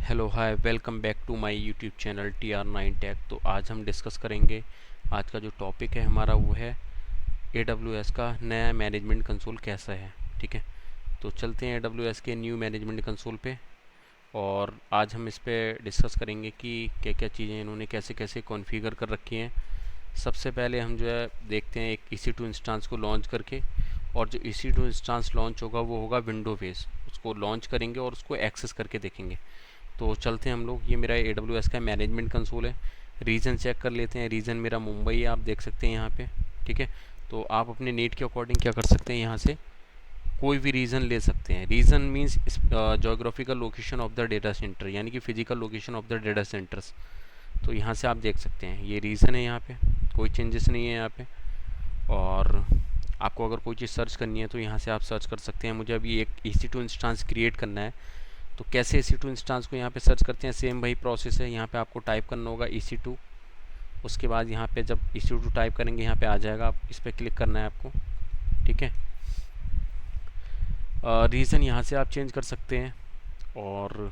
Hello hi welcome back to my YouTube channel TR9 tech. तो आज हम discuss करेंगे, आज का जो टॉपिक है हमारा वो है AWS का नया मैनेजमेंट कंसोल कैसा है। ठीक है, तो चलते हैं AWS के न्यू मैनेजमेंट कंसोल पे और आज हम इस पे डिस्कस करेंगे कि क्या क्या चीज़ें इन्होंने कैसे कैसे कॉन्फ़िगर कर रखी हैं। सबसे पहले हम जो है देखते हैं एक EC2 इंस्टांस को लॉन्च करके, और जो EC2 इंस्टांस लॉन्च होगा वो होगा विंडो बेस। उसको लॉन्च करेंगे और उसको एक्सेस करके देखेंगे। तो चलते हैं हम लोग, ये मेरा AWS का मैनेजमेंट कंसोल है। रीजन चेक कर लेते हैं। रीजन मेरा मुंबई है, आप देख सकते हैं यहाँ पे। ठीक है, तो आप अपने नीड के अकॉर्डिंग क्या कर सकते हैं, यहाँ से कोई भी रीजन ले सकते हैं। Region means geographical location of the data centre, यानी कि physical location of the data centres. तो यहाँ से आप देख सकते हैं ये रीज़न है, यहाँ पे कोई चेंजेस नहीं है यहाँ पे। और आपको अगर कोई चीज़ सर्च करनी है तो यहाँ से आप सर्च कर सकते हैं। मुझे अभी एक EC2 इंस्टांस क्रिएट करना है, तो कैसे EC2 इंस्टांस को यहाँ पे सर्च करते हैं, सेम वही प्रोसेस है। यहाँ पे आपको टाइप करना होगा EC2। उसके बाद यहाँ पे जब EC2 टाइप करेंगे यहाँ पे आ जाएगा, आप इस पर क्लिक करना है आपको। ठीक है, रीज़न यहाँ से आप चेंज कर सकते हैं, और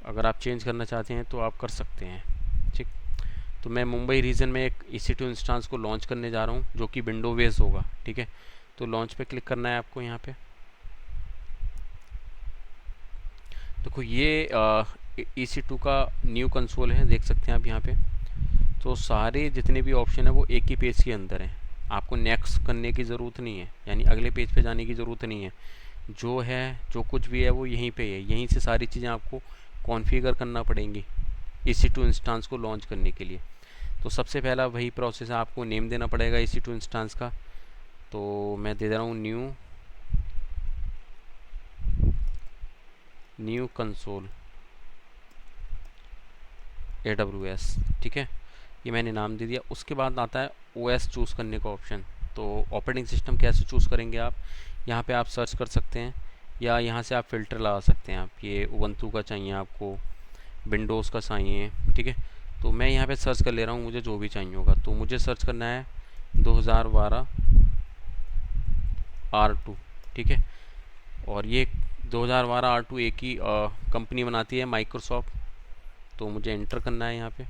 अगर आप चेंज करना चाहते हैं तो आप कर सकते हैं। ठीक, तो मैं मुंबई रीजन में एक EC2 इंस्टांस को लॉन्च करने जा रहा हूँ जो कि विंडो बेस होगा। ठीक है, तो लॉन्च पे क्लिक करना है आपको। यहाँ पे देखो ये EC2 का न्यू कंसोल है, देख सकते हैं आप यहाँ पे। तो सारे जितने भी ऑप्शन है वो एक ही पेज के अंदर हैं। आपको नेक्स्ट करने की ज़रूरत नहीं है, यानी अगले पेज पे जाने की ज़रूरत नहीं है। जो है, जो कुछ भी है वो यहीं पे है। यहीं से सारी चीज़ें आपको कॉन्फ़िगर करना पड़ेंगी EC2 इंस्टांस को लॉन्च करने के लिए। तो सबसे पहला वही प्रोसेस है, आपको नेम देना पड़ेगा EC2 इंस्टांस का। तो मैं दे रहा हूँ न्यू कंसोल AWS। ठीक है, ये मैंने नाम दे दिया। उसके बाद आता है OS चूज़ करने का ऑप्शन। तो ऑपरेटिंग सिस्टम कैसे चूज़ करेंगे आप, यहाँ पे आप सर्च कर सकते हैं, या यहाँ से आप फ़िल्टर लगा सकते हैं। आप ये उबंटू का चाहिए आपको, विंडोज़ का चाहिए। ठीक है, तो मैं यहाँ पे सर्च कर ले रहा हूँ, मुझे जो भी चाहिए होगा। तो मुझे सर्च करना है 2012 R2। ठीक है, और ये 2012 R2 एक ही कंपनी बनाती है, माइक्रोसॉफ्ट। तो मुझे इंटर करना है यहाँ पे,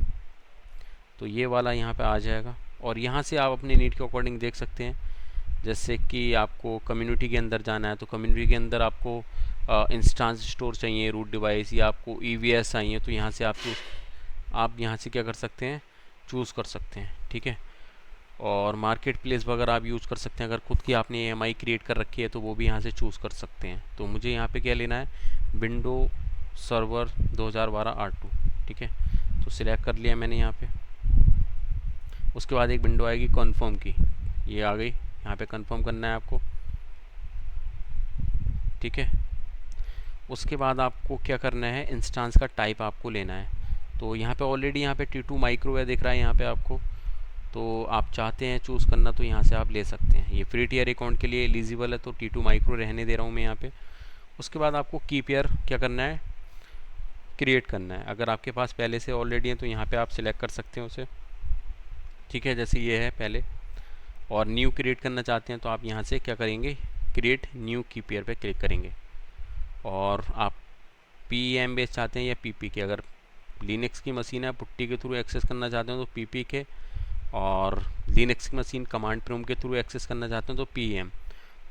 तो ये वाला यहाँ पे आ जाएगा। और यहाँ से आप अपने नीड के अकॉर्डिंग देख सकते हैं। जैसे कि आपको कम्युनिटी के अंदर जाना है, तो कम्युनिटी के अंदर आपको इंस्टांस स्टोर चाहिए, रूट डिवाइस, या आपको EVS चाहिए, तो यहाँ से आप यहाँ से क्या कर सकते हैं, चूज़ कर सकते हैं। ठीक है, और मार्केट प्लेस वगैरह आप यूज़ कर सकते हैं। अगर खुद की आपने EMI क्रिएट कर रखी है तो वो भी यहाँ से चूज़ कर सकते हैं। तो मुझे यहाँ पे क्या लेना है, विंडो सर्वर 2012 R2। ठीक है, तो सिलेक्ट कर लिया मैंने यहाँ पे। उसके बाद एक विंडो आएगी कन्फर्म की, ये आ गई। यहाँ पे कन्फर्म करना है आपको। ठीक है, उसके बाद आपको क्या करना है, इंस्टांस का टाइप आपको लेना है। तो यहाँ पे ऑलरेडी यहाँ पे T2 माइक्रो है, दिख रहा है यहाँ पे आपको। तो आप चाहते हैं चूज़ करना तो यहाँ से आप ले सकते हैं। ये फ्री टियर अकाउंट के लिए एलिजिबल है, तो T2 माइक्रो रहने दे रहा हूँ मैं यहाँ पे। उसके बाद आपको की पेयर क्या करना है, क्रिएट करना है। अगर आपके पास पहले से ऑलरेडी है तो यहाँ पे आप सिलेक्ट कर सकते हैं उसे। ठीक है, जैसे ये है पहले, और न्यू क्रिएट करना चाहते हैं तो आप यहाँ से क्या करेंगे, क्रिएट न्यू की पेयर पे क्लिक करेंगे। और आप PEM बेस चाहते हैं या PP के, अगर लिनक्स की मशीन है पुट्टी के थ्रू एक्सेस करना चाहते हैं तो PP के, और लिनक्स की मशीन कमांड प्रॉम्प्ट के थ्रू एक्सेस करना चाहते हैं तो PM।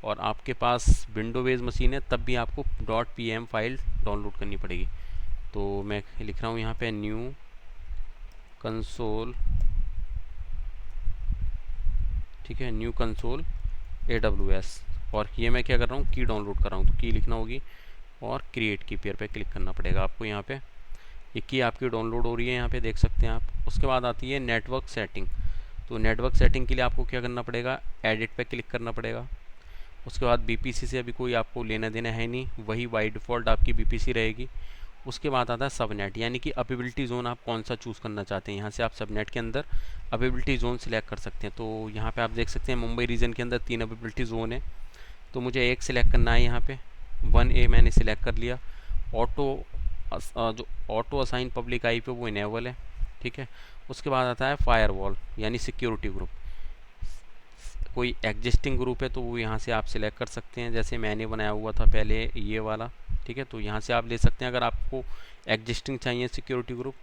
और आपके पास विंडो बेस मशीन है तब भी आपको .pm फाइल डाउनलोड करनी पड़ेगी। तो मैं लिख रहा हूँ यहाँ पे न्यू कंसोल। ठीक है, न्यू कंसोल AWS, और ये मैं क्या कर रहा हूँ, की डाउनलोड कर रहा हूँ। तो की लिखना होगी और क्रिएट की पेयर पे क्लिक करना पड़ेगा आपको। यहाँ पे ये की आपकी डाउनलोड हो रही है, यहाँ पे देख सकते हैं आप। उसके बाद आती है नेटवर्क सेटिंग। तो नेटवर्क सेटिंग के लिए आपको क्या करना पड़ेगा, एडिट पे क्लिक करना पड़ेगा। उसके बाद BPC से अभी कोई आपको लेना देना है नहीं, वही बाई डिफ़ॉल्ट आपकी BPC रहेगी। उसके बाद आता है सबनेट, यानी कि अवेबिलिटी ज़ोन आप कौन सा चूज़ करना चाहते हैं। यहाँ से आप सबनेट के अंदर अवेबिलिटी ज़ोन सिलेक्ट कर सकते हैं। तो यहाँ पे आप देख सकते हैं मुंबई रीजन के अंदर 3 अवेबिलिटी ज़ोन है, तो मुझे एक सिलेक्ट करना है। यहाँ पे 1A मैंने सिलेक्ट कर लिया। जो ऑटो असाइन पब्लिक IP वो इनेबल है। ठीक है, उसके बाद आता है फायरवॉल, यानी सिक्योरिटी ग्रुप। कोई एग्जिस्टिंग ग्रुप है तो वो यहाँ से आप सिलेक्ट कर सकते हैं, जैसे मैंने बनाया हुआ था पहले ये वाला। ठीक है। तो यहाँ से आप ले सकते हैं अगर आपको एग्जिस्टिंग चाहिए सिक्योरिटी ग्रुप।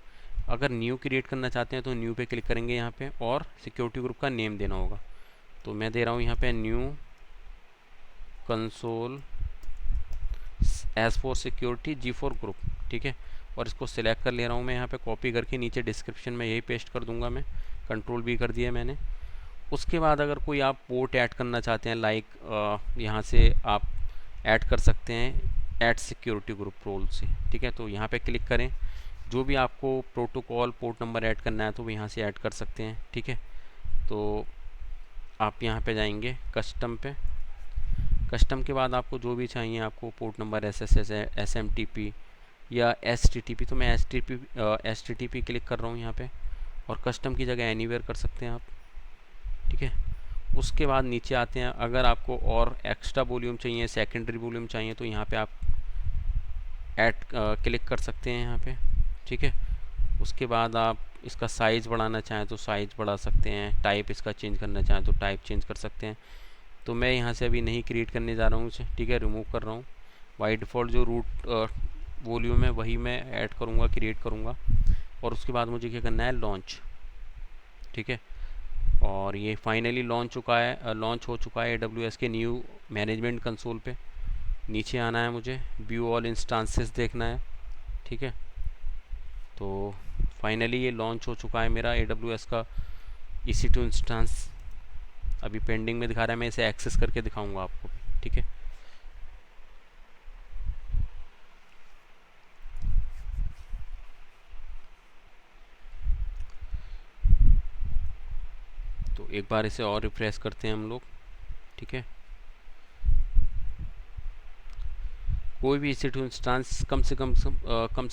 अगर न्यू क्रिएट करना चाहते हैं तो न्यू पे क्लिक करेंगे यहाँ पे, और सिक्योरिटी ग्रुप का नेम देना होगा। तो मैं दे रहा हूँ यहाँ पे new console as for security G4 group, ठीक है। और इसको सिलेक्ट कर ले रहा हूँ मैं यहाँ पे, कॉपी करके नीचे डिस्क्रिप्शन में यही पेस्ट कर दूंगा मैं, कंट्रोल भी कर दिया मैंने। उसके बाद अगर कोई आप पोर्ट ऐड करना चाहते हैं, लाइक यहाँ से आप ऐड कर सकते हैं ऐड सिक्योरिटी ग्रुप रोल से, ठीक है। तो यहाँ पे क्लिक करें, जो भी आपको प्रोटोकॉल पोर्ट नंबर ऐड करना है तो वो यहाँ से ऐड कर सकते हैं, ठीक है। तो आप यहाँ पे जाएंगे कस्टम पे, कस्टम के बाद आपको जो भी चाहिए, आपको पोर्ट नंबर SSH SMTP या STTP, तो मैं STTP क्लिक कर रहा हूँ यहाँ पे, और कस्टम की जगह एनीवेयर कर सकते हैं आप, ठीक है। उसके बाद नीचे आते हैं, अगर आपको और एक्स्ट्रा वॉल्यूम चाहिए, सेकेंडरी वॉल्यूम चाहिए, तो यहाँ पे आप ऐड क्लिक कर सकते हैं यहाँ पे, ठीक है। उसके बाद आप इसका साइज़ बढ़ाना चाहें तो साइज़ बढ़ा सकते हैं, टाइप इसका चेंज करना चाहें तो टाइप चेंज कर सकते हैं। तो मैं यहाँ से अभी नहीं क्रिएट करने जा रहा हूँ इसे, ठीक है, रिमूव कर रहा हूँ। बाय डिफ़ॉल्ट जो रूट वॉल्यूम है वही मैं ऐड करूँगा, क्रिएट करूँगा। और उसके बाद मुझे क्या करना है, लॉन्च, ठीक है। और ये फाइनली लॉन्च हो चुका है AWS के न्यू मैनेजमेंट कंसोल पे। नीचे आना है मुझे, व्यू ऑल इंस्टांसेस देखना है, ठीक है। तो फाइनली ये लॉन्च हो चुका है मेरा AWS का EC2 इंस्टांस। अभी पेंडिंग में दिखा रहा है, मैं इसे एक्सेस करके दिखाऊंगा आपको, ठीक है। तो एक बार इसे और रिफ्रेश करते हैं हम लोग, ठीक है। कोई भी EC2 इंस्टांस कम से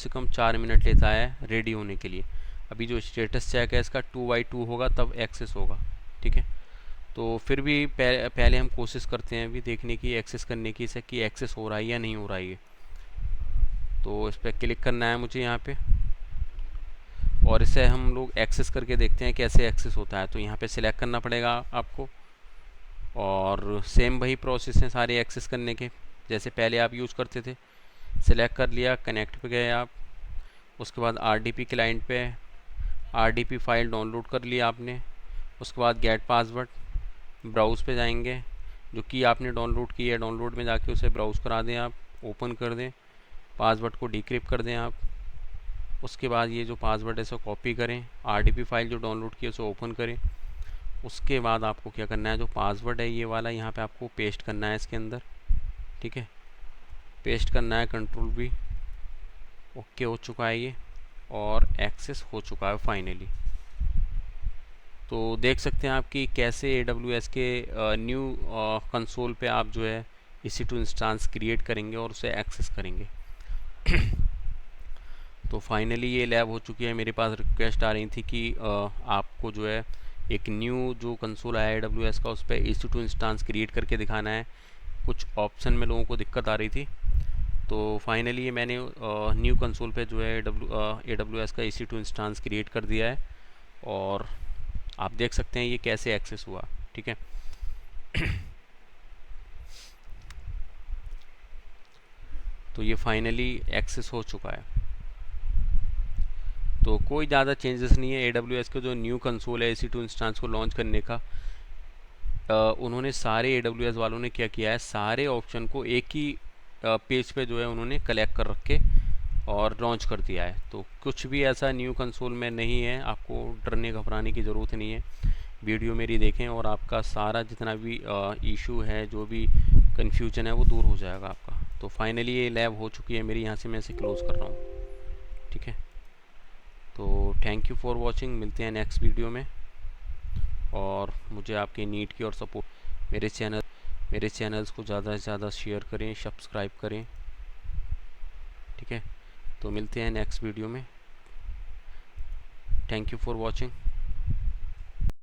कम 4 मिनट लेता है रेडी होने के लिए। अभी जो स्टेटस चेक है इसका 2x2 होगा तब एक्सेस होगा, ठीक है। तो फिर भी पहले हम कोशिश करते हैं अभी देखने की, एक्सेस करने की, इसे कि एक्सेस हो रहा है या नहीं हो रहा है। तो इस पर क्लिक करना है मुझे यहाँ पे, और इसे हम लोग एक्सेस करके देखते हैं कैसे एक्सेस होता है। तो यहाँ पे सिलेक्ट करना पड़ेगा आपको, और सेम वही प्रोसेस है सारे एक्सेस करने के जैसे पहले आप यूज़ करते थे। सिलेक्ट कर लिया, कनेक्ट पे गए आप, उसके बाद RDP क्लाइंट पे RDP फाइल डाउनलोड कर लिया आपने। उसके बाद गेट पासवर्ड, ब्राउज़ पे जाएंगे, जो कि आपने डाउनलोड की है डाउनलोड में जाके उसे ब्राउज़ करा दें आप, ओपन कर दें, पासवर्ड को डिक्रिप्ट कर दें आप। उसके बाद ये जो पासवर्ड है इसे कॉपी करें, RDP फाइल जो डाउनलोड की है उसे ओपन करें। उसके बाद आपको क्या करना है, जो पासवर्ड है ये वाला यहाँ पे आपको पेस्ट करना है इसके अंदर, ठीक है। पेस्ट करना है, कंट्रोल V, ओके हो चुका है ये, और एक्सेस हो चुका है फाइनली। तो देख सकते हैं आप कि कैसे AWS के न्यू कंसोल पे आप जो है EC2 इंस्टांस क्रिएट करेंगे और उसे एक्सेस करेंगे। तो फाइनली ये लैब हो चुकी है। मेरे पास रिक्वेस्ट आ रही थी कि आपको जो है एक न्यू जो कंसोल आया है AWS का, उस पर EC2 इंस्टांस क्रिएट करके दिखाना है। कुछ ऑप्शन में लोगों को दिक्कत आ रही थी, तो फाइनली ये मैंने न्यू कंसोल पे जो है AWS का EC2 इंस्टांस क्रिएट कर दिया है, और आप देख सकते हैं ये कैसे एक्सेस हुआ, ठीक है। तो ये फाइनली एक्सेस हो चुका है। तो कोई ज़्यादा चेंजेस नहीं है। AWS का जो न्यू कंसोल है EC2 इंस्टांस को लॉन्च करने का, उन्होंने सारे AWS वालों ने क्या किया है, सारे ऑप्शन को एक ही पेज पे जो है उन्होंने कलेक्ट कर रखे और लॉन्च कर दिया है। तो कुछ भी ऐसा न्यू कंसोल में नहीं है, आपको डरने घबराने की ज़रूरत नहीं है। वीडियो मेरी देखें और आपका सारा जितना भी इशू है, जो भी कन्फ्यूजन है, वो दूर हो जाएगा आपका। तो फाइनली ये लैब हो चुकी है मेरी, यहाँ से मैं इसे क्लोज़ कर रहा हूँ, ठीक है। तो थैंक यू फॉर वॉचिंग, मिलते हैं नेक्स्ट वीडियो में। और मुझे आपके नीड की और सपोर्ट, मेरे चैनल्स को ज़्यादा से ज़्यादा शेयर करें, सब्सक्राइब करें, ठीक है। तो मिलते हैं नेक्स्ट वीडियो में। Thank you for watching.